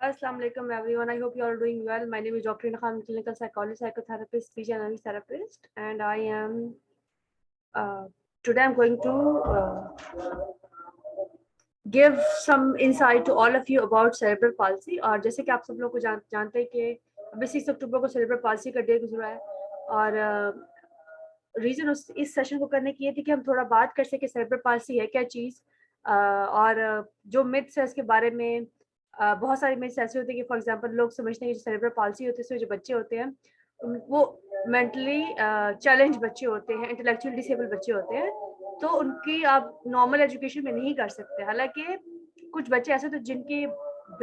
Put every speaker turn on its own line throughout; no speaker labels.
Assalamu alaikum everyone. I hope you are doing well. My name is Dr. Ina Khan, clinical psychologist, psychotherapist, speech and language therapist, and I am today I'm going to give some insight to all of you about cerebral palsy. और जैसे कि आप सब लोग को जानते हैं कि अभी 6 अक्टूबर को cerebral palsy का डे गुजरा है और रीजन इस सेशन को करने की ये थी कि हम थोड़ा बात कर सके cerebral palsy है क्या चीज़ और जो मिथ्स है इसके बारे में बहुत सारी मिथ्स ऐसे होते हैं कि फॉर एग्जांपल लोग समझते हैं कि जो सेरेब्रल पाल्सी होती है उसमें जो बच्चे होते हैं वो मेंटली चैलेंज बच्चे होते हैं, इंटेलेक्चुअल डिसेबल बच्चे होते हैं, तो उनकी आप नॉर्मल एजुकेशन में नहीं कर सकते। हालांकि कुछ बच्चे ऐसे तो जिनके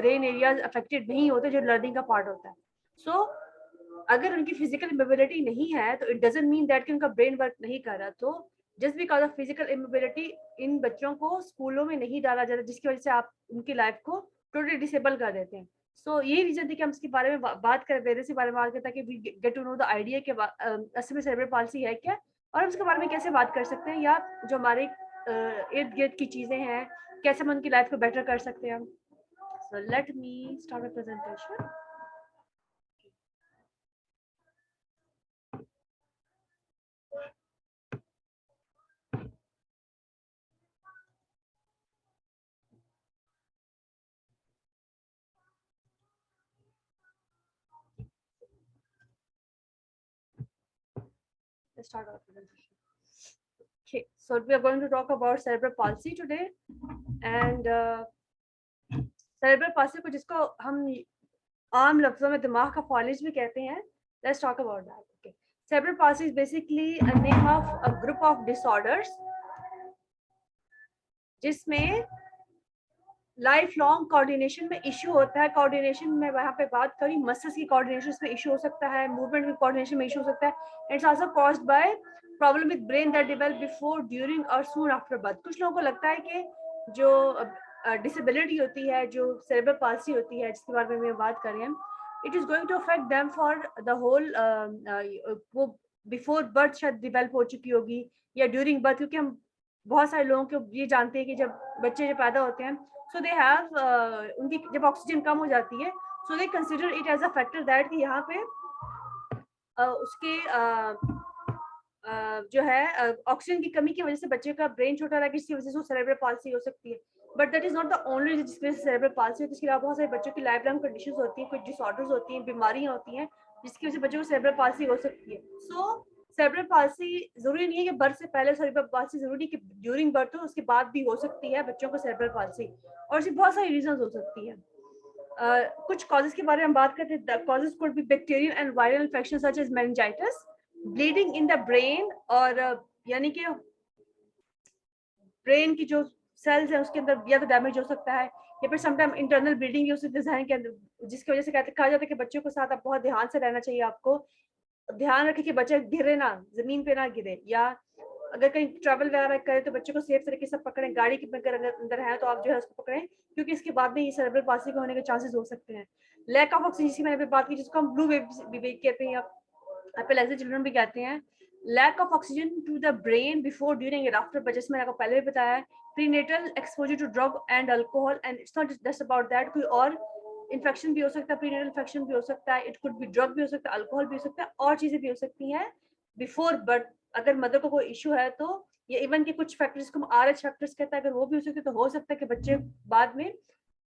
ब्रेन एरियाज अफेक्टेड नहीं होते जो लर्निंग का पार्ट होता है। सो अगर उनकी फिजिकल इमोबिलिटी नहीं है तो इट डजंट मीन दैट कि उनका ब्रेन वर्क नहीं कर रहा। तो just because of physical immobility इन बच्चों को स्कूलों में नहीं डाला जाता, जिसकी वजह से आप उनकी लाइफ को टोटली डिसेबल कर देते हैं। सो यही रीजन थी कि हम इसके बारे में बात करें, वेरियस के बारे में बात करें, ताकि we get to know the idea कि असल में सेरेब्रल पाल्सी है क्या और हम इसके बारे में कैसे बात कर सकते हैं, या जो हमारे इर्द गिर्द की चीजें हैं कैसे हम उनकी लाइफ को बेटर कर सकते हैं। So let me start my presentation. Let's start our presentation. Okay, so we are going to talk about cerebral palsy today, and cerebral palsy को जिसको हम आम लफ्जों में दिमाग का फॉलिज भी कहते हैं। Let's talk about that. Okay, cerebral palsy is basically a name of a group of disorders जिसमें लाइफ लॉन्ग कोऑर्डिनेशन में इशू होता है। कोऑर्डिनेशन में वहाँ पे बात करी मसल्स की कोऑर्डिनेशन में इशू हो सकता है, मूवमेंट की कोऑर्डिनेशन में इशू हो सकता है। It's also caused by problem with brain that develop before, during और सून आफ्टर बर्थ। कुछ लोगों को लगता है कि जो डिसेबिलिटी होती है, जो सेरेब्रल पाल्सी होती है जिसके बारे में हम बात कर रहे हैं, it is going to affect them for the whole, वो बिफोर बर्थ शायद डेवलप हो चुकी होगी या ड्यूरिंग बर्थ, क्योंकि हम बहुत सारे लोगों को ये जानते हैं कि जब बच्चे जो पैदा होते हैं सो दे हैव उनकी जब ऑक्सीजन कम हो जाती है so they consider it as a factor that कि यहाँ पे उसके जो है ऑक्सीजन की कमी की वजह से बच्चे का ब्रेन छोटा रहा, जिसकी वजह से सेरेब्रल पाल्सी हो सकती है। But that is not the only reason जिसकी वजह से सेरेब्रल पाल्सी होती है। इसके अलावा बहुत सारे बच्चों की लाइफ लॉन्ग कंडीशंस होती हैं, कुछ डिसऑर्डर्स होती हैं, बीमारियां होती हैं जिसकी वजह से बच्चों को सेरेब्रल पाल्सी हो सकती है। सो सेरेब्रल पाल्सी जरूरी नहीं है कि बर्थ से पहले सेरेब्रल पाल्सी, जरूरी कि ड्यूरिंग बर्थ हो, उसके बाद भी हो सकती है बच्चों को सेरेब्रल पाल्सी, और इसकी बहुत सारी रीजन हो सकती है। कुछ कॉजेज के बारे में बात करते हैं। Causes could be bacterial and viral infection such as meningitis, bleeding in the brain, और यानी कि ब्रेन की जो सेल्स है उसके अंदर या तो डैमेज हो सकता है या फिर समटाइम इंटरनल ब्लीडिंग भी हो सकती है जहन के अंदर, जिसकी वजह से कहा जाता है कि बच्चों के साथ आप बहुत ध्यान से रहना चाहिए। आपको ध्यान रखें कि बच्चे गिरे ना, जमीन पे ना गिरे, या अगर कहीं ट्रैवल वगैरह करे तो बच्चे को सेफ तरीके से पकड़ें। गाड़ी के अंदर है तो आप जो है उसको पकड़ें, क्योंकि इसके बाद में ये सेरेब्रल पाल्सी होने के चांसेस हो सकते हैं। लैक ऑफ ऑक्सीजन की मैंने बात की, जिसको हम ब्लू बेबी कहते हैं या एपिलेप्सी चिल्ड्रन भी कहते हैं। Lack of oxygen to the brain before, during and after birth, जैसे मैंने आपको पहले भी बताया है। Prenatal exposure to drug and alcohol, and it's not just about that, कोई और इन्फेक्शन भी हो सकता है, प्रीनेटल इन्फेक्शन भी हो सकता है, इट कुड बी ड्रग भी हो सकता है, अल्कोहल भी हो सकता है, और चीजें भी हो सकती हैं बिफोर बर्थ। अगर मदर को कोई इशू है तो ये इवन के कुछ फैक्टर्स को हम RH फैक्टर्स कहते हैं, अगर वो भी हो सकते हैं तो हो सकता है कि बच्चे बाद में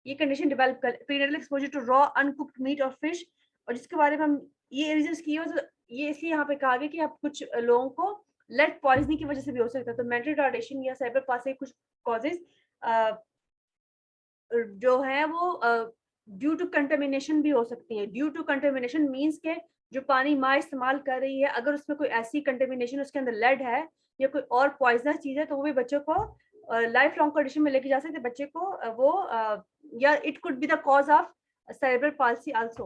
ये कंडीशन डेवलप कर। Prenatal exposure to raw uncooked meat और फिश, और जिसके बारे में हम ये रीजंस किए, तो ये इसलिए यहाँ पे कहा गया कि आप कुछ लोगों को लेड पॉइजनिंग की वजह से भी हो सकता है। तो मेंटल रिटार्डेशन या सेरेब्रल पाल्सी के कुछ कॉजेज जो है वो ड्यू टू कंटेमिनेशन भी हो सकती है। ड्यू टू कंटेमिनेशन मींस के जो पानी माँ इस्तेमाल कर रही है, अगर उसमें कोई ऐसी कंटेमिनेशन, उसके अंदर लेड है या कोई और पॉइजनस चीज है, तो वो भी बच्चों को लाइफ लॉन्ग कंडीशन में लेके जा सकते हैं बच्चे को वो या it could be the cause of cerebral palsy also.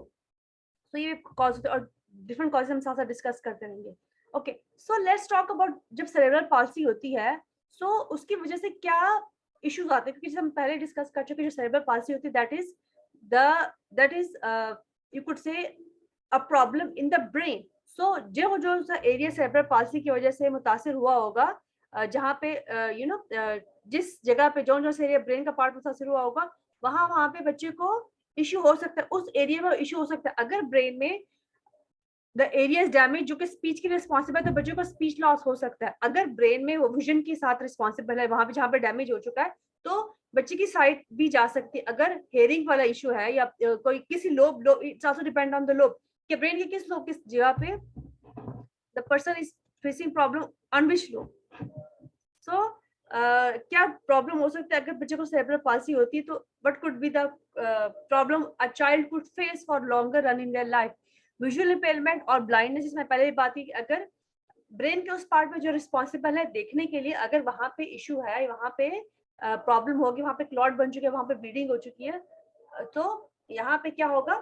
तो ये कॉज और डिफरेंट कॉजेज हम साथ साथ डिस्कस करते रहेंगे। Okay, so let's talk about जब सेरेब्रल पाल्सी होती है सो उसकी वजह से क्या इश्यूज आते हैं, क्योंकि हम पहले डिस्कस कर चुके, जो सेरेब्रल पाल्सी होती है that is you could say a problem in the brain. So जो जो एरिया सेरेब्रल पाल्सी की वजह से मुतासिर हुआ होगा, जहाँ पे यू नो जिस जगह पे जो जो से एरिया ब्रेन का पार्ट मुतासिर हुआ होगा, वहाँ पे बच्चे को इश्यू हो सकता है, उस एरिया में इश्यू हो सकता है। अगर ब्रेन में द एरिया इज डैमेज जो कि स्पीच के लिए रिस्पॉन्सिबल है, तो बच्चों को स्पीच लॉस हो सकता है। अगर ब्रेन में वो विजन के साथ रिस्पॉन्सिबल है, वहां पे जहाँ पे डैमेज हो चुका है, तो बच्चे की साइट भी जा सकती है। अगर हेयरिंग वाला इशू है या कोई किसी lobe, it's also depend on the lobe, कि ब्रेन के किस लोब, किस जगह पे the person is facing problem on which lobe. So क्या प्रॉब्लम हो सकता है अगर बच्चे को सेरेब्रल पाल्सी होती है, तो what could be the problem a child could face for longer run in their life. Visual impairment और ब्लाइंडनेस, जिसमें पहले भी बात की कि अगर ब्रेन के उस पार्ट में जो रिस्पॉन्सिबल है देखने के लिए, अगर वहां पे इशू है, वहां पे प्रॉब्लम होगी, वहां पे क्लॉट बन चुकी है, वहां पे ब्लीडिंग हो चुकी है, तो यहाँ पे क्या होगा,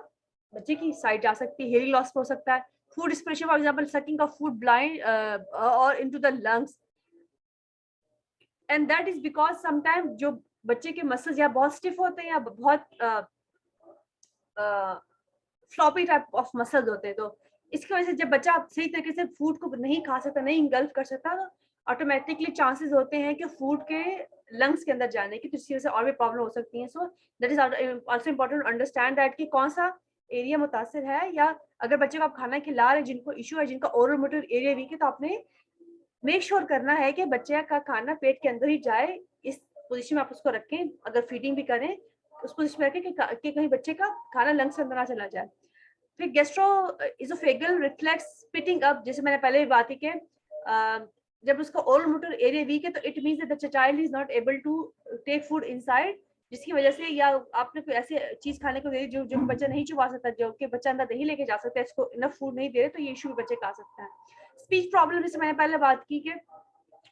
बच्चे की साइट जा सकती है, हेयरिंग लॉस हो सकता है, food expression for example sucking of food blind और into the lungs, and that is because sometime जो बच्चे के मसल्स या बहुत स्टिफ होते हैं या बहुत फ्लॉपी टाइप ऑफ मसल्स होते हैं, तो इसकी वजह से जब बच्चा सही तरीके से फूड को नहीं खा सकता, नहीं इंगल्फ कर सकता, तो ऑटोमेटिकली चांसेस होते हैं कि फूड के लंग्स के अंदर जाने की, तो इसकी वजह से और भी प्रॉब्लम हो सकती है। So that is also important to understand that कि कौन सा एरिया मुतासिर है, या अगर बच्चे को आप खाना खिला रहे हैं जिनको इशू है, जिनका ओरल मोटर एरिया वीक है, तो आपने मेक श्योर करना है कि बच्चे का खाना पेट के अंदर ही जाए। इस पोजीशन में आप उसको रखें, अगर फीडिंग भी करें उस पोजीशन में रखें कि कहीं बच्चे का खाना लंग्स के अंदर ना चला जाए। फिर गैस्ट्रो इजोफेगल रिफ्लेक्स स्पिटिंग अप, जैसे मैंने पहले भी बात की कि जब उसका ओरल मोटर एरिया वीक है, तो it means that the child is not able to take food inside, जिसकी वजह से, या आपने कोई ऐसी चीज खाने को दे दी जो बच्चा नहीं चुबा सकता, जो कि बच्चा अंदर नहीं लेके जा सकता, इसको इनफ फूड नहीं दे रहे, तो ये इशू भी बच्चे का आ सकता है। स्पीच प्रॉब्लम, जैसे मैंने पहले बात की कि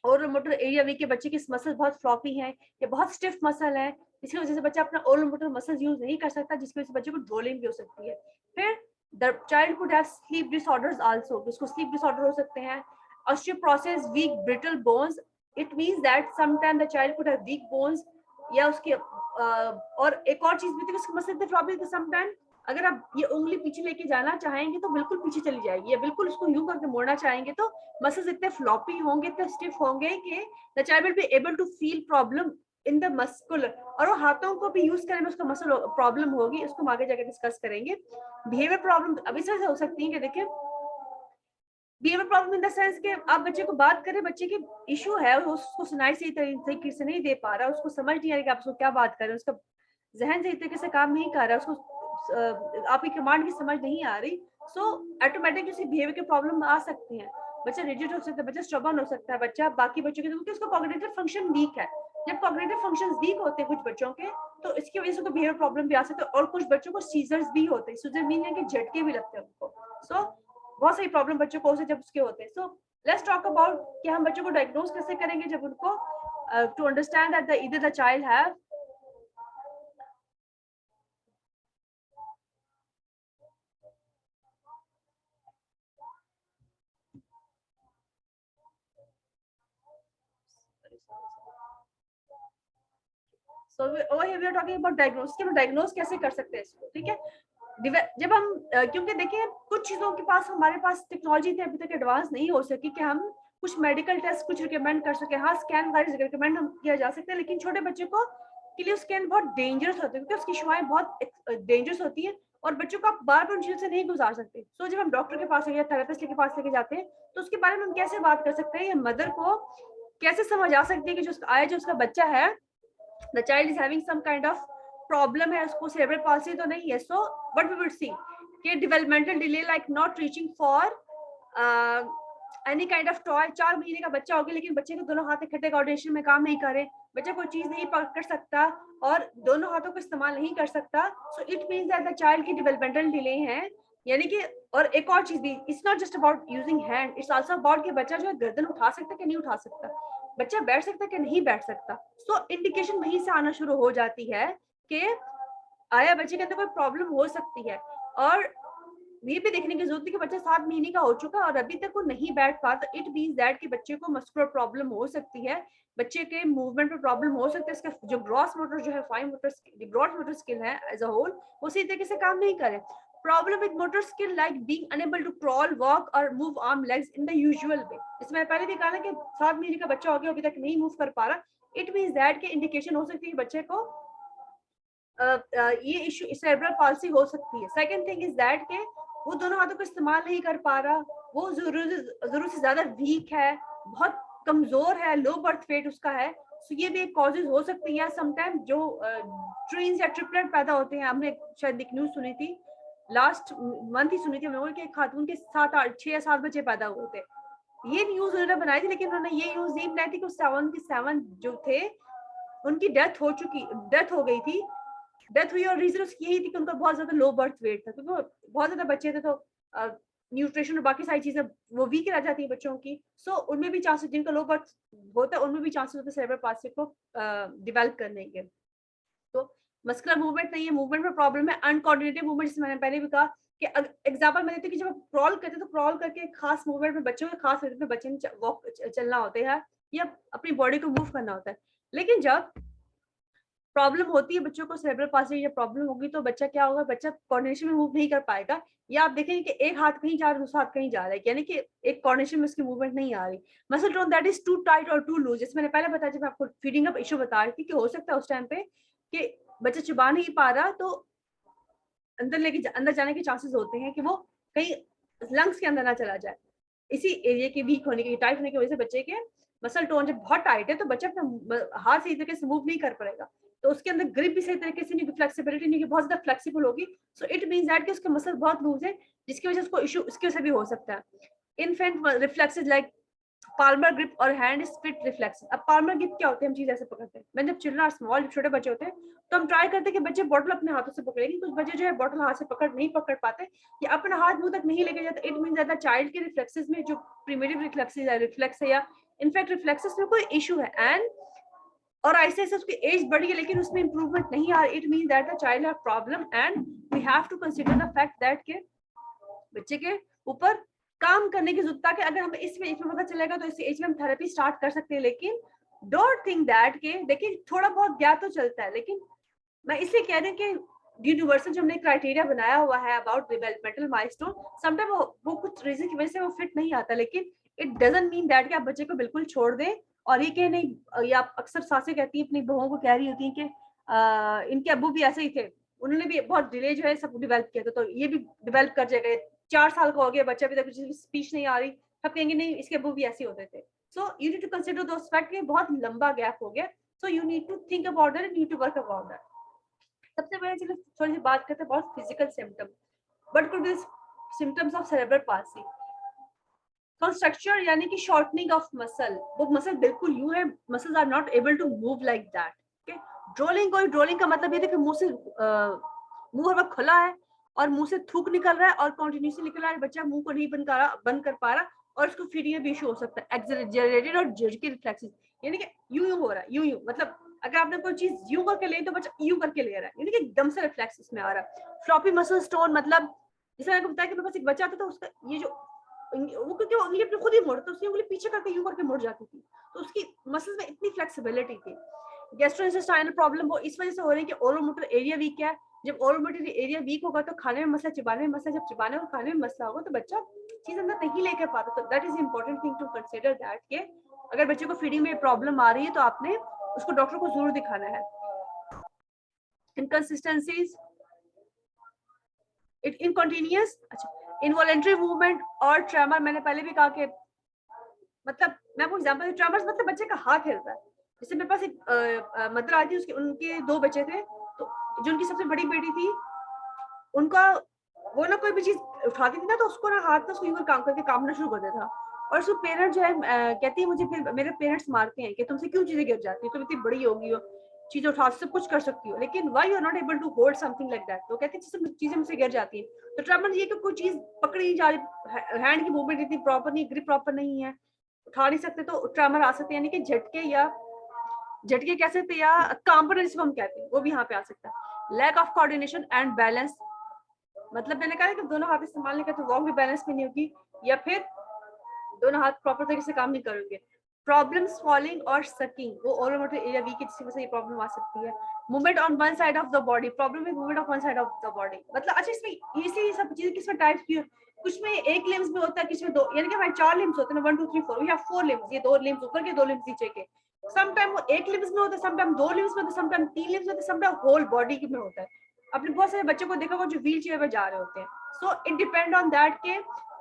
ओरल मोटर एरिया वीक के बच्चे की मसल बहुत फ्लॉपी है या बहुत स्टिफ मसल है, इसकी वजह से बच्चा अपना ओरल मोटर मसल यूज नहीं कर सकता, जिसकी वजह से बच्चे को ड्रोलिंग भी हो सकती है। फिर the child could have sleep disorders also, उसको स्लीप डिसऑर्डर हो सकते हैं। Osteoporosis, weak brittle bones, it means that sometime the child could have weak bones, या उसके और एक और चीज भी थी, उसकी मसल इतनी फ्लॉपी थी, समटाइम अगर आप ये उंगली पीछे लेके जाना चाहेंगे तो बिल्कुल पीछे चली जाएगी, या बिल्कुल उसको यूं करके मोड़ना चाहेंगे तो मसल्स इतने फ्लॉपी होंगे, इतने स्टिफ होंगे कि the child will be able to feel problem in the muscular, और वो हाथों को भी यूज करने में उसको मसल प्रॉब्लम होगी, उसको हम आगे जाकर डिस्कस करेंगे। बिहेवियर प्रॉब्लम अब इस तरह से हो सकती है कि देखिए, behaviour problem in the sense कि आप बच्चे को बात करें, बच्चे की इशू है, उसको सुनाई सही तरीके से नहीं दे पा रहा, उसको समझ नहीं आ रही कि आप उसको क्या बात कर रहे हैं, उसका जहन सही तरीके से काम नहीं कर रहा, उसको आपकी कमांड की समझ नहीं आ रही, सो ऑटोमेटिक उसे बिहेवियर के प्रॉब्लम आ सकती हैं। बच्चा रिजिड हो सकता है, बच्चा स्टबर्न हो सकता है, बच्चा बाकी बच्चों के, क्योंकि उसका कॉग्निटिव फंक्शन वीक है। जब कॉग्निटिव फंक्शंस वीक होते हैं कुछ बच्चों के, तो इसकी वजह से तो बिहेवियर प्रॉब्लम भी आ सकते हैं, और कुछ बच्चों को सीजर्स भी होते हैं, सीजर मीन है कि झटके भी लगते हैं उनको। सो बहुत सारी प्रॉब्लम बच्चों को जब उसके होते हैं। सो लेट्स टॉक अबाउट कि हम बच्चों को डायग्नोज कैसे करेंगे जब उनको to understand that either the child have so over here we are talking about diagnosis, कि हम डायग्नोज कैसे कर सकते हैं इसको, ठीक है। जब हम क्योंकि देखिए कुछ चीजों के पास हमारे पास टेक्नोलॉजी अभी तक एडवांस नहीं हो सकी कि हम कुछ मेडिकल टेस्ट कुछ रिकमेंड कर सके। हाँ, स्कैन वगैरह रिकमेंड हम किया जा सकता है, लेकिन छोटे बच्चे को के लिए स्कैन बहुत डेंजरस होते हैं, क्योंकि उसकी शुआएं बहुत डेंजरस होती है, और बच्चों को आप बार बार उन चीजों से नहीं गुजार सकते। सो जब हम डॉक्टर के पास या थेरेपिस्ट के पास लेके जाते हैं, तो उसके बारे में हम कैसे बात कर सकते हैं, या मदर को कैसे समझ आ सकती है कि जो उसका बच्चा है, the child is having some kind of problem है, उसको cerebral palsy तो नहीं है। So what we would see कि developmental delay like not reaching for uh, any kind of toy। 4 महीने का बच्चा हो गया, लेकिन बच्चे के दोनों हाथ इकट्ठे कोऑर्डिनेशन में काम नहीं कर रहे, बच्चा कोई चीज नहीं पकड़ सकता और दोनों हाथों को इस्तेमाल नहीं कर सकता। So it means that the child की developmental delay है, यानी कि। और एक और चीज भी, it's not just about using hand, it's also about कि बच्चा जो है गर्दन उठा सकता है कि नहीं उठा सकता, बच्चा बैठ सकता है कि नहीं बैठ सकता। सो इंडिकेशन वहीं से आना शुरू हो जाती है कि आया बच्चे के अंदर कोई प्रॉब्लम हो सकती है। और ये भी देखने की जरूरत है कि बच्चा 7 महीने का हो चुका है और अभी तक वो नहीं बैठ पा, तो इट मींस दैट कि बच्चे को मस्कुलर प्रॉब्लम हो सकती है, बच्चे के मूवमेंट में प्रॉब्लम हो सकती है, इसका जो ग्रॉस मोटर जो है fine motor gross motor skill है एज अ होल, वो सही तरीके से काम नहीं करे। Problem with motor skill like being unable to crawl, walk और move arm legs in the usual way. इसमें पहले भी कहा ना कि 7 महीने का बच्चा हो गया अभी तक नहीं मूव कर पा रहा, इट मींस दैट के इंडिकेशन हो सकती है बच्चे को ये इशू सेरेब्रल पाल्सी हो सकती है। सेकंड थिंग इज दैट के वो दोनों हाथों को इस्तेमाल नहीं कर पा रहा, वो जरूर से ज्यादा वीक है, बहुत कमजोर है, लो बर्थ वेट उसका है। सो ये भी एक कॉजेज हो सकती है। समटाइम जो ट्विंस या ट्रिपलेट पैदा होते हैं, हमने शायद एक न्यूज सुनी थी लास्ट मंथ ही सुनी थी हम लोगों के, खातून के 6 या 7 बच्चे पैदा हुए थे। ये न्यूज उन्होंने बनाई थी, लेकिन उन्होंने ये न्यूज नहीं बनाई थी कि 7 के 7 जो थे उनकी डेथ हो गई थी। डेथ हुई और रीजन उसकी यही थी कि उनका बहुत ज्यादा लो बर्थ वेट था, क्योंकि बहुत ज्यादा बच्चे थे तो न्यूट्रिशन और बाकी सारी चीजें वो वीक रह जाती है बच्चों की। सो उनमें भी चांसेस, जिनका लो बर्थ होता है उनमें भी चांसेस होते हैं सेरेब्रल पाल्सी को डेवलप करने के। तो मस्कुलर मूवमेंट नहीं है, मूवमेंट में प्रॉब्लम है, अनकोऑर्डिनेटेड मूवमेंट, जिसमें मैंने पहले भी कहा कि एग्जांपल मैं देती हूँ कि जब आप क्रॉल करते हैं तो क्रॉल करके खास मूवमेंट में बच्चों के खास में बच्चे ने वॉक चलना होता है या अपनी बॉडी को मूव करना होता है। लेकिन जब प्रॉब्लम होती है बच्चों को सेरेब्रल पाल्सी या प्रॉब्लम होगी तो बच्चा क्या होगा, बच्चा कोऑर्डिनेशन में मूव नहीं कर पाएगा, या आप देखेंगे कि एक हाथ कहीं जा रहा है दूसरा हाथ कहीं जा रहा है, यानी कि एक कोऑर्डिनेशन में उसकी मूवमेंट नहीं आ रही। Muscle tone that is too tight और टू लूज, जैसे मैंने पहले बताया जब मैं आपको फीडिंग अप इशू बता रही थी कि हो सकता है उस टाइम पे कि बच्चा चबा नहीं पा रहा तो अंदर जाने के चांसेस होते हैं कि वो कहीं लंग्स के अंदर ना चला जाए। इसी एरिया के वीक होने की, टाइट होने की वजह से बच्चे के मसल टोन जब बहुत टाइट है तो बच्चा अपना हाथ सही तरीके से मूव नहीं कर पाएगा, तो उसके अंदर ग्रिप भी सही तरीके से नहीं, फ्लेक्सिबिलिटी नहीं, बहुत ज्यादा फ्लेक्सिबल होगी। सो इट मींस दैट कि उसके मसल बहुत लूज है, जिसकी वजह से उसको इशू इसकी वजह से भी हो सकता है। Infant reflexes like Palmer grip और हैंड स्प्लिट रिफ्लेक्स। अब पाल्मर ग्रिप क्या होते हैं, हम चीज ऐसे पकड़ते हैं, मैंने जब चिल्ड्रन आर स्मॉल, छोटे बच्चे होते हैं तो हम ट्राई करते हैं कि बच्चे बॉटल अपने हाथों से पकड़े, लेकिन कुछ बच्चे जो है बॉटल हाथ से नहीं पकड़ पाते या अपना हाथ मुंह तक नहीं लेके जाते। इट मीन दैट चाइल्ड के रिफ्लेक्सेस में जो प्रिमिटिव रिफ्लेक्स है या इनफैक्ट रिफ्लेक्सेस में कोई इशू है, एंड और ऐसे ऐसे उसकी एज बढ़ी है लेकिन उसमें इंप्रूवमेंट नहीं आ रही। It mean that the child have problem and we have to consider the fact that के बच्चे के ऊपर काम करने की जरूरत है। कि अगर हमें इस एज में पता चलेगा तो इस एज में हम थेरेपी स्टार्ट कर सकते हैं, लेकिन डोंट थिंक दैट के देखिए थोड़ा बहुत गैप तो चलता है, लेकिन मैं इसलिए कह रही हूँ कि यूनिवर्सल जो हमने क्राइटेरिया बनाया हुआ है अबाउट डेवलपमेंटल माइलस्टोन, समटाइम वो कुछ रीजन की वजह से वो फिट नहीं आता, लेकिन इट डजंट मीन दैट कि आप बच्चे को बिल्कुल छोड़ दें। और ये कह नहीं, या आप अक्सर सासें कहती हैं अपनी बहुओं को कह रही होती हैं कि इनके अब्बू भी ऐसे ही थे, उन्होंने भी बहुत डिले जो है सब डेवलप किया था, तो ये भी डेवलप कर जाएगा। 4 साल का हो गया बच्चा, अभी तक स्पीच नहीं आ रही, सब कहेंगे नहीं इसके अब्बू भी ऐसे होते थे। So you need to consider those fact कि बहुत लंबा गैप हो गया, so you need to think about that and need to work about that. सबसे पहले चलो थोड़ी सी बात करते हैं बहुत physical symptom. What could be symptoms of cerebral palsy? Contracture यानी कि शॉर्टनिंग ऑफ मसल, वो मसल बिल्कुल यूं है, muscles are not able to move like that. Okay, drooling का मतलब ये है कि मुंह से मुंह हर वक्त खुला है और मुंह से थूक निकल रहा है और कंटिन्यूसली निकल रहा है, बच्चा मुंह को नहीं बंद कर पा रहा और उसको फीडिंग में भी इशू हो सकता है। एक्सजरेटेड और जर्की रिफ्लेक्सेस, यानी कि यूं हो रहा है, यूं मतलब अगर आपने कोई चीज यूं करके ले तो बच्चा यूं करके ले रहा है, यानी कि एकदम से रिफ्लेक्स इसमें आ रहा है। फ्लॉपी मसल स्टोन मतलब जैसे मैंने बताया कि मेरे पास एक बच्चा आता था, उसका ये जो वो क्योंकि वो उंगली अपनी खुद ही मोड़ता, उसकी उंगली पीछे करके यूं करके मुड़ जाती थी, तो उसकी मसल्स में इतनी फ्लेक्सिबिलिटी थी। गैस्ट्रोइंटेस्टाइनल प्रॉब्लम वो इस वजह से हो रही है कि ओरोमोटर एरिया वीक है। जब ओरोमोटर एरिया वीक होगा तो खाने में मसला, चिबाने में मसला, जब चिबाने और खाने में मसला होगा तो बच्चा चीज अंदर नहीं लेकर पाता। तो that is important thing to consider that के अगर बच्चे को फीडिंग में प्रॉब्लम आ रही है तो आपने उसको डॉक्टर को जरूर दिखाना है। इनकंसिस्टेंसीज, इनकॉन्टिन्यूअस, अच्छा इनवॉलेंटरी मूवमेंट और ट्रेमर। मैंने पहले भी कहा कि मतलब मैं आपको एग्जांपल दूं, ट्रेमर्स मतलब बच्चे का हाथ हिलता है। जैसे मेरे पास एक मदर आई थी, उसके उनके 2 बच्चे थे, तो जो उनकी सबसे बड़ी बेटी थी उनका वो ना कोई भी चीज उठाती थी ना तो उसको ना हाथ में उसको यूं काम करके कामना शुरू कर देता था। और उसको पेरेंट जो है कहती है मुझे फिर मेरे पेरेंट्स मारते हैं कि तुमसे क्यों चीजें गिर जाती है, तुम इतनी बड़ी होगी हो, चीजें उठा सब कुछ कर सकती हो, लेकिन why you are not able to hold something like that. तो कहती है चीजें मुझसे गिर जाती है। तो ट्रेमर ये कि कोई चीज पकड़ी नहीं जा रही, हैंड की मूवमेंट इतनी प्रॉपर नहीं, ग्रिप प्रॉपर नहीं है, उठा नहीं सकते, तो ट्रेमर आ सकते हैं, यानी कि झटके कह सकते हैं या कांपना जिसको हम कहते हैं वो भी यहाँ पे आ सकता है। Lack of coordination and balance, मतलब मैंने कहा कि दोनों हाथ इस्तेमाल नहीं करते तो वॉक भी बैलेंस में नहीं होगी, या फिर दोनों हाथ प्रॉपर तरीके से काम नहीं करेंगे। प्रॉब्लम स्वॉलिंग और सकिंग, वो ओरोमोटर एरिया वीक है जिसकी वजह से ये प्रॉब्लम आ सकती है। Movement on one side of the body, problem है movement of one side of the body, मतलब अच्छा इसमें ये सब चीजें किसमें टाइप्स की, कुछ में एक लिम्स में होता है, किसी में 2, यानी कि हमारे 4 लिम्स होते हैं ना, 1 2 3 4, वी हैव 4 लिम्स, ये 2 लिम्स ऊपर के 2 लिम्स नीचे के। समटाइम वो एक लिम्स में होता है, समटाइम 2 लिम्स में होता है, समटाइम 3 लिम्स में होता है, समटाइम होल बॉडी में होता है। आपने बहुत सारे बच्चों को देखा होगा जो व्हील चेयर पे जा रहे होते हैं। So it depend on that के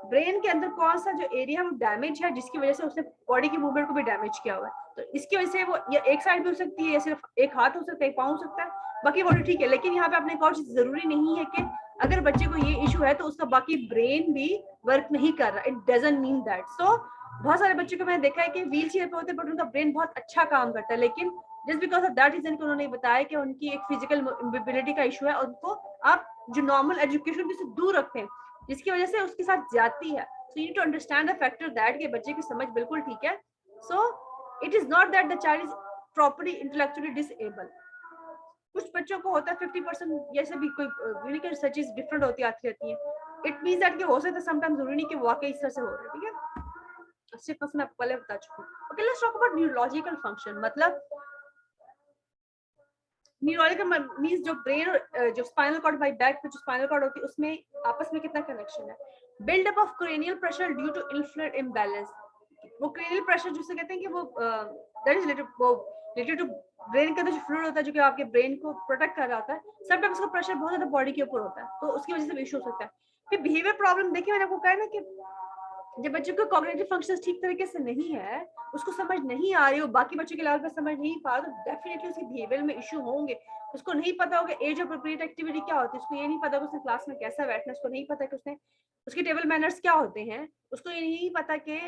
ब्रेन के अंदर कौन सा जो एरिया वो डैमेज है, जिसकी वजह से उसने बॉडी की मूवमेंट को भी डैमेज किया हुआ है। तो इसकी वजह से वो या एक साइड भी हो सकती है, या सिर्फ एक हाथ हो सकता है, एक पाँव हो सकता है, बाकी बॉडी ठीक है। लेकिन यहाँ पे आपने एक और चीज जरूरी नहीं है कि अगर बच्चे को ये इशू है तो उसका बाकी ब्रेन भी वर्क नहीं कर रहा, इट डजंट मीन दैट। सो बहुत सारे बच्चों को मैंने देखा है कि व्हील चेयर पे होते हैं बट उनका ब्रेन बहुत अच्छा काम करता है, लेकिन just because of that reason कि उन्होंने बताया कि उनकी एक फिजिकल मोबिलिटी का इशू है, उनको आप जो नॉर्मल एजुकेशन से दूर रखते हैं, जिसकी वजह से उसके साथ जाती है। So you need to understand the factor that के बच्चे की समझ बिल्कुल ठीक है। So it is not that the child is properly intellectually disable. कुछ बच्चों को होता है 50%, जैसे भी कोई यूनिक सर्चेस डिफरेंट होती आती रहती है। इट मींस दैट कि हो सकता है समटाइम जरूरी नहीं कि वाकई इस तरह से हो रहा है, ठीक है। 80% मैं आपको पहले बता चुकी हूँ। Okay, let's talk about neurological function. मतलब न्यूरोलॉजिकल मींस जो ब्रेन और जो स्पाइनल कॉर्ड बाय बैक पे जो स्पाइनल कॉर्ड होती है उसमें आपस में कितना कनेक्शन है। Buildup of cranial pressure due to influence imbalance. वो क्रेनियल प्रेशर जिसे कहते हैं कि वो that is related to brain का जो फ्लूइड होता है जो कि आपके ब्रेन को प्रोटेक्ट कर रहा होता है, समटाइम्स उसका प्रेशर बहुत ज्यादा बॉडी के ऊपर होता है, तो उसकी वजह से भी इशू हो सकता है। फिर बिहेवियर प्रॉब्लम, देखिए मैंने आपको कहा ना कि जब बच्चों को कॉग्निटिव फंक्शंस ठीक तरीके से नहीं है, उसको समझ नहीं आ रही हो, बाकी बच्चों के लेवल पर समझ नहीं पा रहा, तो डेफिनेटली उसके बिहेवियर में इशू होंगे। उसको नहीं पता होगा एज अप्रोप्रिएट एक्टिविटी क्या होती है, उसको ये नहीं पता कि उसने क्लास में कैसा बैठना है, उसको नहीं पता कि उसने उसके टेबल मैनर्स क्या होते हैं, उसको ये नहीं पता कि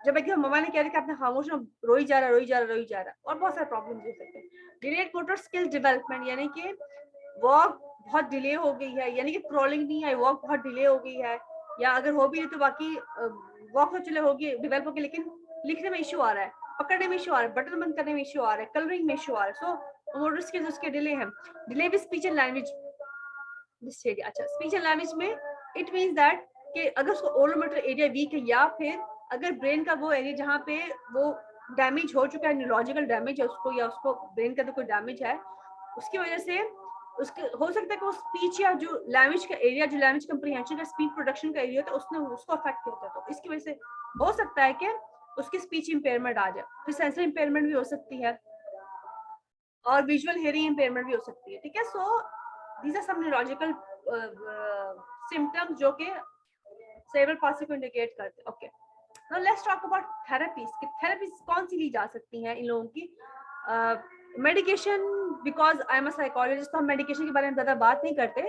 जब एक मम्मा ने कह दिया कि आपने खामोश रोई जा रहा, और बहुत सारे प्रॉब्लम हो सकते हैं। डिलेड मोटर स्किल डेवलपमेंट, यानी कि वॉक बहुत डिले हो गई है, यानी कि क्रॉलिंग नहीं है, वॉक बहुत डिले हो गई है, या अगर हो भी तो बाकी वॉक तो चले होगी डेवलप होगी, लेकिन लिखने में इशू आ रहा है, पकड़ने में इशू आ रहा है, बटन बंद करने में इशू आ रहा है, कलरिंग में इशू आ रहा है। सो मोटर स्किल्स उसके डिले है। Delay with speech and language. अच्छा, स्पीच एंड लैंग्वेज में इट मींस दैट कि अगर उसको ओरल मोटर एरिया वीक है, या फिर अगर ब्रेन का वो एरिया जहाँ पे वो डैमेज हो चुका है, न्यूरोलॉजिकल डैमेज है उसको, या उसको ब्रेन का तो कोई डैमेज है, उसकी वजह से उसके हो सकता है कि वो स्पीच या जो लैंग्वेज का एरिया, जो लैंग्वेज कंप्रीहेंशन का स्पीच प्रोडक्शन का एरिया होता है, उसने उसको अफेक्ट किया होता है। तो इसकी वजह से हो सकता है कि उसकी स्पीच इंपेयरमेंट आ जाए। फिर सेंसरी इंपेयरमेंट भी हो सकती है, और विजुअल हियरिंग इंपेयरमेंट भी हो सकती है, ठीक है। So these are some neurological symptoms जो कि सेरेब्रल पाल्सी को इंडिकेट करते हैं। Okay, now let's talk about therapies कि थेरेपीज कौन सी ली जा सकती हैं इन लोगों की। Medication, because I am a psychologist, तो हम मेडिकेशन के बारे में ज्यादा बात नहीं करते,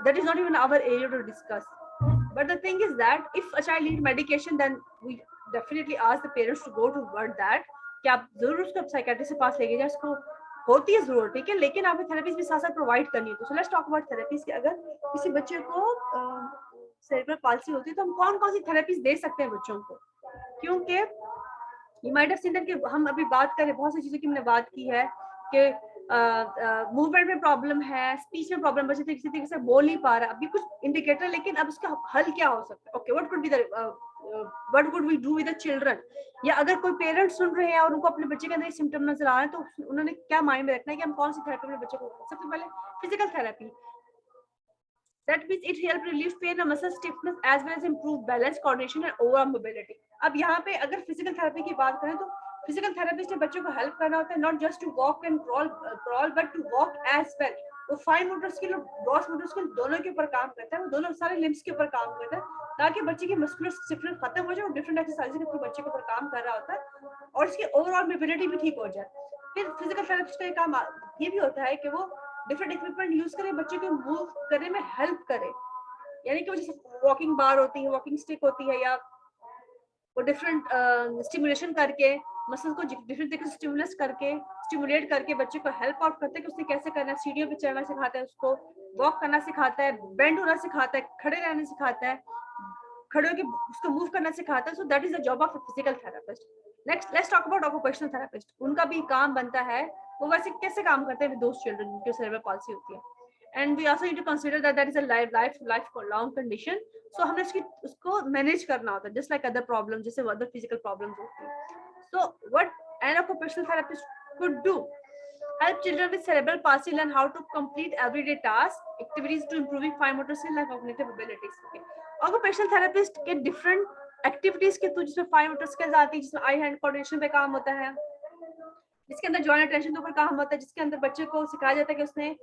that is not even our area to discuss. But the thing is that if a child need medication then we definitely ask the parents to go toward that कि आप जरूर उसको साइकियाट्रिस्ट के पास लेके जाए, उसको होती है जरूर, ठीक है, लेकिन आपको थेरेपीज भी साथ साथ प्रोवाइड करनी है। तो लेट्स टॉक अबाउट थेरेपीज कि अगर किसी बच्चे को सेरेब्रल पाल्सी होती है तो हम कौन कौन सी थेरेपीज दे सकते हैं बच्चों को, क्योंकि you might have seen that कि हम अभी बात करें बहुत सी चीजों की हमने बात की है कि मूवमेंट में प्रॉब्लम है, स्पीच में प्रॉब्लम, बच्चे किसी तरीके से बोल नहीं पा रहा, अभी कुछ इंडिकेटर, लेकिन अब उसका हल क्या हो सकता है। Okay, what could be the what would we do with the children, या अगर कोई पेरेंट्स सुन रहे हैं और उनको अपने बच्चे के अंदर सिम्टम नजर आ रहे हैं तो उन्होंने क्या माइंड में रखना है कि हम कौन सी थेरेपी अपने बच्चे को। सबसे पहले physical therapy, that means it help relieve pain and muscle stiffness as well as improve balance, coordination and overall mobility. अब यहाँ पे अगर फिजिकल थेरेपी की बात करें तो फिजिकल थेरेपिस्ट ने बच्चों को हेल्प करना होता है, not just to walk and crawl but to walk as well. वो फाइन मोटर स्किल और ग्रॉस मोटर स्किल दोनों के ऊपर काम करता है, वो दोनों सारे लिम्स के ऊपर काम करता है, ताकि बच्चे की मस्कुलर स्टिफनेस खत्म हो जाए और डिफरेंट एक्सरसाइज के थ्रू बच्चे के ऊपर काम कर रहा होता है और उसकी ओवरऑल मोबिलिटी भी ठीक हो जाए। फिर फिजिकल थेरेपिस्ट का काम ये भी होता है कि वो डिफरेंट इक्विपमेंट यूज करे, बच्चे को मूव करने में हेल्प करे, यानी कि जैसे वॉकिंग बार होती है, वॉकिंग स्टिक होती है, या वो डिफरेंट स्टिमुलेशन करके मसल्स को डिफरेंट तरीके से स्टिमुलेट करके बच्चे को हेल्प आउट करते हैं कि उसने कैसे करना है। सीढ़ियों पे चढ़ना सिखाता है, उसको वॉक करना सिखाता है, बेंड होना सिखाता है, खड़े रहना सिखाता है, खड़े होकर उसको मूव करना सिखाता है। So that is the job of physical therapist. Next let's talk about occupational therapist. उनका भी काम बनता है, वो वैसे कैसे काम करते हैं विद दोस चिल्ड्रन जिनकी सेरेब्रल पाल्सी होती है। And we also need to consider that that is a life long condition. So हमने उसको manage करना होता है, just like other problems, जैसे other physical problems होती है। So what an occupational therapist could do, help children with cerebral palsy learn how to complete everyday tasks, activities to improving fine motor skill and cognitive abilities. Okay. Occupational therapist के different activities के through जिसमें fine motor skills आती है, जिसमें आई hand coordination पे काम होता है, जिसके अंदर जॉइंट अटेंशन के ऊपर काम होता है, जिसके अंदर बच्चे को सिखाया जाता है कि उसने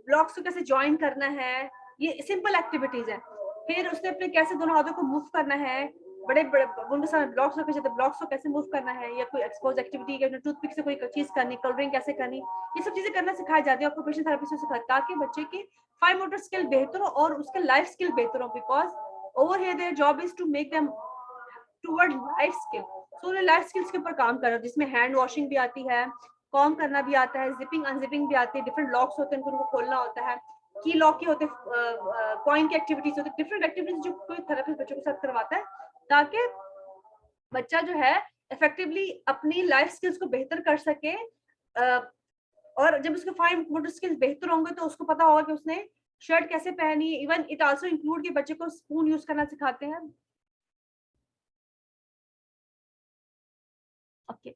ब्लॉक्स को कैसे ज्वाइन करना है, ये सिंपल एक्टिविटीज है। फिर उसने अपने कैसे दोनों हाथों को मूव करना है, बड़े बड़े उनके सामने ब्लॉक्स रखे जाते हैं, ब्लॉक्स को कैसे मूव करना है, या कोई एक्सपोज एक्टिविटी है, टूथपिक से कोई चीज करनी, कलरिंग कैसे करनी, ये सब चीजें करना सिखाई जाती है ऑक्यूपेशनल थेरेपिस्ट से सिखाते, ताकि बच्चे की फाइन मोटर स्किल बेहतर हो और उसके लाइफ स्किल बेहतर हो, because over here their job is to make them toward life skill. So उन्हें लाइफ स्किल्स के ऊपर काम कर रहा है, जिसमें हैंड वॉशिंग भी आती है, कॉम करना भी आता है, जिपिंग अनजिपिंग भी आती है, डिफरेंट लॉक्स होते हैं उनको खोलना होता है, की लॉक के होते हैं, कॉइन की एक्टिविटीज होती है, डिफरेंट एक्टिविटीज जो कोई थेरेपिस्ट बच्चों के साथ करवाता है, ताकि बच्चा जो है इफेक्टिवली अपनी लाइफ स्किल्स को बेहतर कर सके। और जब उसके फाइन मोटर स्किल्स बेहतर होंगे तो उसको पता होगा कि उसने शर्ट कैसे पहनी है। इवन इट आल्सो इंक्लूड कि बच्चे को स्पून यूज करना सिखाते हैं। Okay,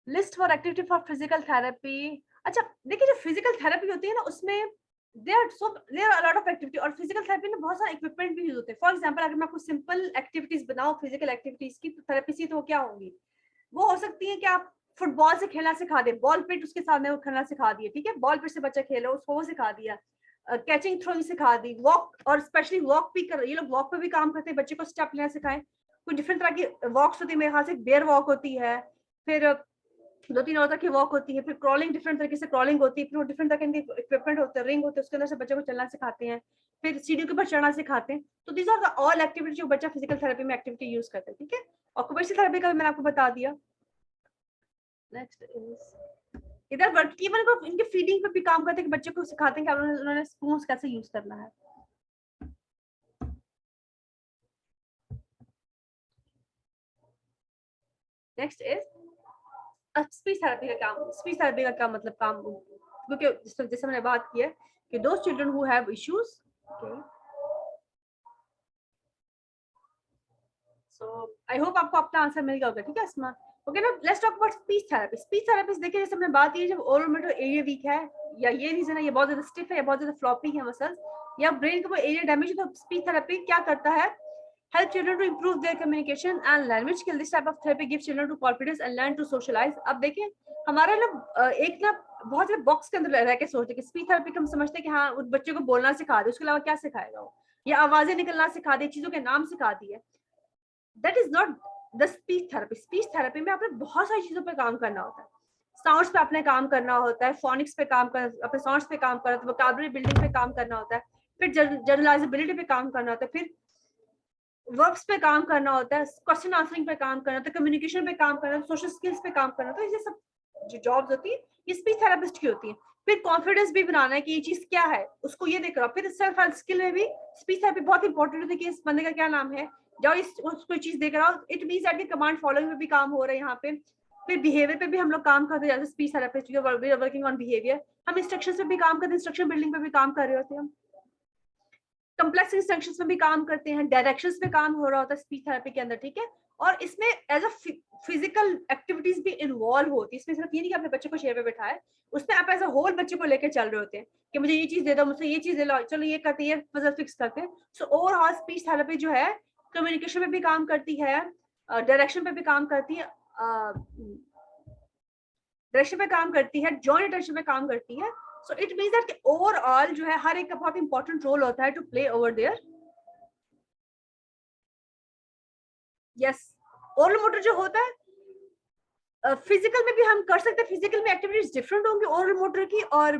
list for activity for physical therapy. अच्छा देखिए, जो फिजिकल थेरेपी होती है ना, उसमें there are lot of activity, और फिजिकल थेरेपी में बहुत सारे इक्विपमेंट भी यूज होते हैं। फॉर एग्जांपल, अगर मैं आपको सिंपल एक्टिविटीज बताऊं फिजिकल एक्टिविटीज की, तो थेरेपी से तो क्या होंगी, वो हो सकती है कि आप फुटबॉल से खेलना सिखा दे, बॉल पिट उसके सामने वो खेलना सिखा दिए, ठीक है, बॉल पिट से बच्चा खेलो उसको वो सिखा दिया, कैचिंग थ्रोइंग सिखा दी, वॉक, और स्पेशली वॉक भी कर, ये लोग वॉक पे भी काम करते हैं, बच्चे को स्टेप लेना सिखाएं। कुछ डिफरेंट तरह की वॉक्स होती है, मेरे ख्याल से बेयर वॉक होती है, फिर 2-3 और तरह की वॉक होती है, फिर क्रॉलिंग डिफरेंट तरीके से क्रॉलिंग होती है, फिर वो डिफरेंट तरह के इक्विपमेंट होते हैं, रिंग होते हैं, उसके अंदर से बच्चे को चलना सिखाते हैं, फिर सीढ़ियों के ऊपर चढ़ना सिखाते हैं। तो these are the all activity जो बच्चा फिजिकल थेरेपी में एक्टिविटी यूज करते हैं, ठीक है। ऑक्यूपेशनल थेरेपी का मैंने आपको बता दिया। नेक्स्ट इज इधर वर्क, इवन को इनके फीडिंग पे भी काम करते हैं कि बच्चे को सिखाते हैं कि उन्होंने स्पून कैसे यूज करना है। नेक्स्ट इज स्पीच थेरेपी का काम। स्पीच थेरेपी का क्या मतलब काम, क्योंकि जैसे मैंने बात की है कि those children who have issues, so I hope आपको अपना आंसर मिल गया होगा, ठीक है अस्मा। ओके ना, let's talk about speech therapy. Speech therapist देखिए, जैसे हमने बात की, जब ओरल मोटर एरिया वीक है, या ये रीजन है, ये बहुत ज्यादा स्टिफ है, या बहुत ज्यादा फ्लॉपी है मसल्स, या ब्रेन का वो एरिया डैमेज है, तो स्पीच थेरेपी क्या करता है, help children to improve their communication and language skill. This type of therapy gives children to confidence and learn to socialize. अब देखिए, हमारा ना एक ना बहुत सारे बॉक्स के अंदर रह के सोचते हैं कि स्पीच थेरेपी हम समझते हैं कि हाँ उस बच्चे को बोलना सिखा दे, उसके अलावा क्या सिखाएगा वो, या आवाजें निकलना सिखा दे, चीजों के नाम सिखा दिए। That is not the speech therapy. Speech therapy में आपने बहुत सारी चीजों पर काम करना होता है। साउंड्स पे आपने काम करना होता है, फोनिक्स पे काम कर, अपने साउंड्स पे काम करना होता है, वोकैबुलरी बिल्डिंग पे काम करना होता है, फिर जनरलाइजेबिलिटी पे काम करना होता है, फिर वर्ब्स पे काम करना होता है, क्वेश्चन आंसरिंग पे काम करना होता है, कम्युनिकेशन पे काम करना होता है, सोशल स्किल्स पे काम करना होता है। ये सब जो जॉब्स होती है ये स्पीच थेरेपिस्ट की होती है। फिर कॉन्फिडेंस भी बनाना है कि ये चीज क्या है, उसको ये देख रहा। फिर सेल्फ हेल्प स्किल में भी स्पीच थेरेपी बहुत इंपॉर्टेंट होती है कि इस बंदे का क्या नाम है, जाओ इस कोई चीज देख रहा हो, it means that command following में भी काम हो रहा है यहाँ पे। फिर बिहेवियर पे भी हम लोग काम करते हैं, जैसे speech therapist working on behaviour. हम इंस्ट्रक्शन पे भी काम करते हैं, इंस्ट्रक्शन बिल्डिंग पे भी काम कर रहे होते हैं, हम कम्प्लेक्स इंस्ट्रक्शंस में भी काम करते हैं, डायरेक्शंस पे काम हो रहा होता है स्पीच थेरेपी के अंदर, ठीक है। और इसमें एज अ फिजिकल एक्टिविटीज भी इन्वॉल्व होती है। इसमें सिर्फ ये नहीं कि अपने बच्चे को चेयर पे बैठाए, उसमें आप एज अ होल बच्चे को लेकर चल रहे होते हैं कि मुझे ये चीज दे दो, मुझसे ये चीज दे लो, चलो ये करते हैं, ये पजल फिक्स करते हैं। सो ओवरऑल स्पीच थेरेपी जो है कम्युनिकेशन पे भी काम करती है, डायरेक्शन पे भी काम करती है, डायरेक्शन पे काम करती है, जॉइंट अटेंशन पे काम करती है। So it means that overall जो है हर एक का बहुत इंपॉर्टेंट रोल होता है to play over there. Yes, oral motor जो होता है फिजिकल में भी हम कर सकते हैं, फिजिकल में एक्टिविटीज डिफरेंट होंगी ओरल मोटर की, और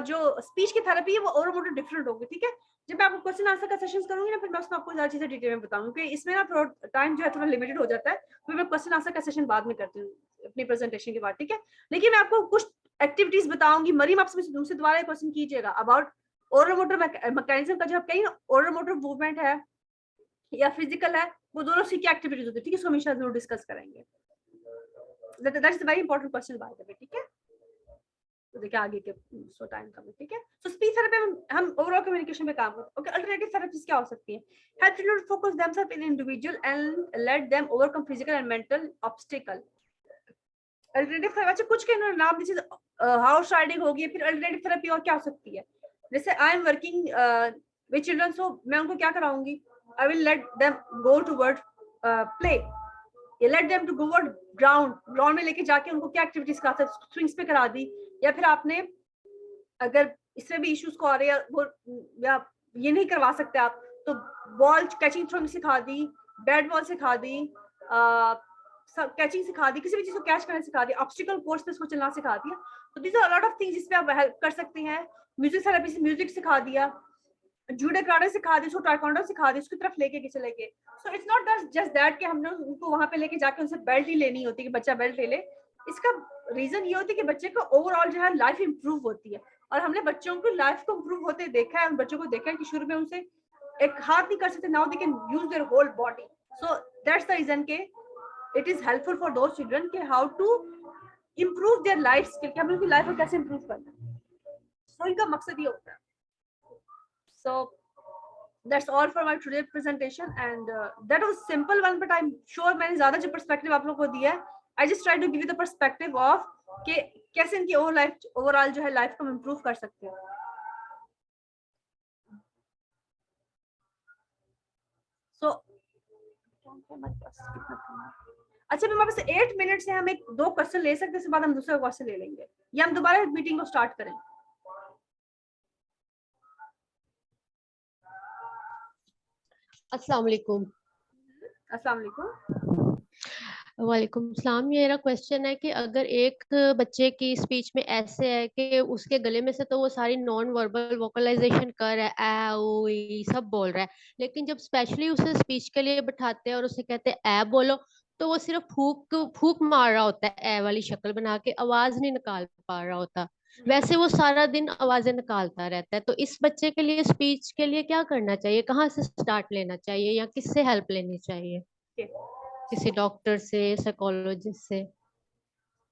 जो स्पीच की थेरेपी है वो ओरल मोटर डिफरेंट होगी, ठीक है। जब मैं आपको क्वेश्चन आंसर का सेशन करूंगी ना, फिर मैं उसमें आपको ज्यादा चीजें डिटेल में बताऊंगी, क्योंकि इसमें ना थोड़ा टाइम जो है थोड़ा लिमिटेड हो जाता है, फिर मैं क्वेश्चन आंसर का सेशन बाद में करती हूँ अपनी प्रेजेंटेशन के बाद, ठीक है। लेकिन मैं आपको कुछ एक्टिविटीज बताऊंगी। मरीम आपसे दूसरे दोबारा क्वेश्चन कीजिएगा अबाउट ओरल मोटर मैकेनिज्म का। जो आप कहीं ओरल मोटर मूवमेंट है या फिजिकल है, वो दोनों सी की एक्टिविटीज होती है, ठीक है। इसको हमेशा जरूर डिस्कस करेंगे। That is a very important question by the way, ठीक है। तो देखिए आगे के सो टाइम कम है, ठीक है। सो स्पीच थेरेपी में हम ओवरऑल कम्युनिकेशन पे काम करते हैं। ओके, अल्टरनेटिव थेरेपीज क्या हो सकती है, help children to focus themselves in individual and let them overcome physical and mental obstacle. Alternative therapy, अच्छा कुछ के नाम जैसे हाउस राइडिंग होगी, फिर अल्टरनेटिव थेरेपी और क्या हो सकती है, जैसे I am working with children, so मैं उनको क्या कराऊंगी, I will let them go toward play, या let them to go toward ground में लेके जाके उनको क्या एक्टिविटीज करा सकते, स्विंग्स पे करा दी, या फिर आपने अगर इसमें भी इश्यूज को आ रहे हैं वो, या ये नहीं करवा सकते आप, तो बॉल कैचिंग थ्रोइंग सिखा दी, बैट बॉल सिखा दी, कैचिंग सिखा दी, किसी भी चीज को कैच करना सिखा दिया, ऑब्स्टिकल कोर्स पे उसको चलना सिखा दिया। तो this are lot of things जिसपे आप हेल्प कर सकते हैं। म्यूजिक थेरेपी से म्यूजिक सिखा दिया, जूडो कराटे सिखा दी, उसको टाइकोंडो सिखा दी, उसकी तरफ लेके चले गए। So it's not just that कि हमने उनको वहां पे लेके जाके उनसे बेल्ट ही लेनी होती है कि बच्चा बेल्ट ले ले। इसका रीजन ये होती है कि बच्चे को ओवरऑल जो है लाइफ इंप्रूव होती है, और हमने बच्चों को लाइफ को इंप्रूव होते देखा है, उन बच्चों को देखा है कि शुरू में उनसे एक हाथ नहीं कर सकते, now they can use their whole body. So that's the reason के it is helpful for those children के how to improve their life skill, कि हमें उनकी लाइफ को कैसे इंप्रूव करना है। सो इनका मकसद ये होता है। सो that's all for my today presentation, and that was simple one, but I'm sure मैंने ज्यादा जो perspective आप लोगों को दिया है, I just try to give you the perspective of कि कैसे इनकी ओवरऑल जो है लाइफ को इम्प्रूव कर सकते हैं। सो अच्छा मैम, आपसे 8 मिनट से हम एक 2 क्वेश्चन ले सकते हैं, इसके बाद हम दूसरा क्वेश्चन ले लेंगे, या हम दोबारा मीटिंग को स्टार्ट करें।
अस्सलाम वालेकुम।
अस्सलाम वालेकुम।
वालेकुम सलाम। मेरा क्वेश्चन है कि अगर एक बच्चे की स्पीच में ऐसे है कि उसके गले में से तो वो सारी नॉन वर्बल वोकलाइजेशन कर रहा है, ए ओ ई सब बोल रहा है, लेकिन जब स्पेशली उसे स्पीच के लिए बिठाते हैं और उसे कहते हैं ए बोलो, तो वो सिर्फ फूक फूक मार रहा होता है, ए वाली शक्ल बना के आवाज नहीं निकाल पा रहा होता। वैसे वो सारा दिन आवाजें निकालता रहता है, तो इस बच्चे के लिए स्पीच के लिए क्या करना चाहिए, कहाँ से स्टार्ट लेना चाहिए या किससे हेल्प लेनी चाहिए, किसी डॉक्टर से, साइकोलॉजिस्ट से?